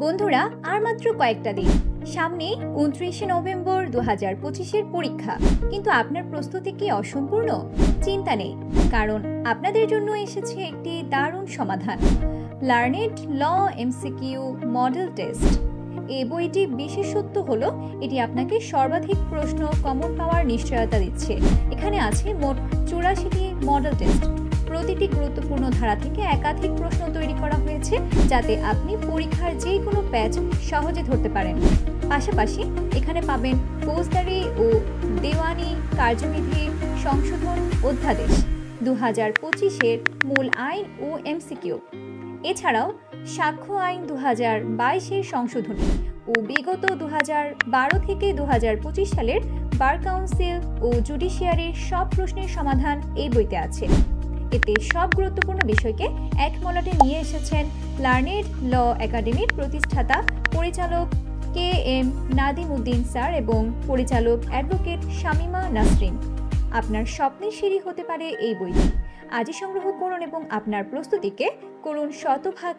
বন্ধুরা, আর মাত্র কয়েকটা দিন সামনে 29শে নভেম্বর 2025-এর পরীক্ষা। কিন্তু আপনার প্রস্তুতি কি অসম্পূর্ণ? চিন্তা নেই, কারণ আপনাদের জন্য এসেছে একটি দারুণ সমাধান, লার্নেড ল এমসিকিউ মডেল টেস্ট। এই বইটি বিশেষত্ব হলো এটি আপনাকে সর্বাধিক প্রশ্ন কমন পাওয়ার নিশ্চয়তা দিচ্ছে। এখানে আছে মোট 84টি মডেল টেস্ট। প্রতিটি গুরুত্বপূর্ণ ধারা থেকে একাধিক প্রশ্ন তৈরি করা হয়েছে, যাতে আপনি পরীক্ষার যে কোনো প্যাচ সহজে ধরতে পারেন। পাশাপাশি এখানে পাবেন ফৌজদারি ও দেওয়ানি কার্যবিধি সংশোধন অধ্যাদেশ 2025-এর মূল আইন ও এমসিকিউ। এছাড়াও সাক্ষ্য আইন 2022-এর সংশোধনী ও বিগত 2012 থেকে 2025 সালের বার কাউন্সিল ও জুডিশিয়ারির সব প্রশ্নের সমাধান এই বইতে আছে। এতে সব গুরুত্বপূর্ণ বিষয়কে এক মলাটে নিয়ে এসেছেন লার্নেড ল একাডেমির প্রতিষ্ঠাতা পরিচালক KM নাদিম উদ্দিন স্যার এবং পরিচালক অ্যাডভোকেট শামিমা নাসরিন। আপনার স্বপ্নের সিঁড়ি হতে পারে এই বইটি। আজই সংগ্রহ করুন এবং আপনার প্রস্তুতিকে করুন শতভাগ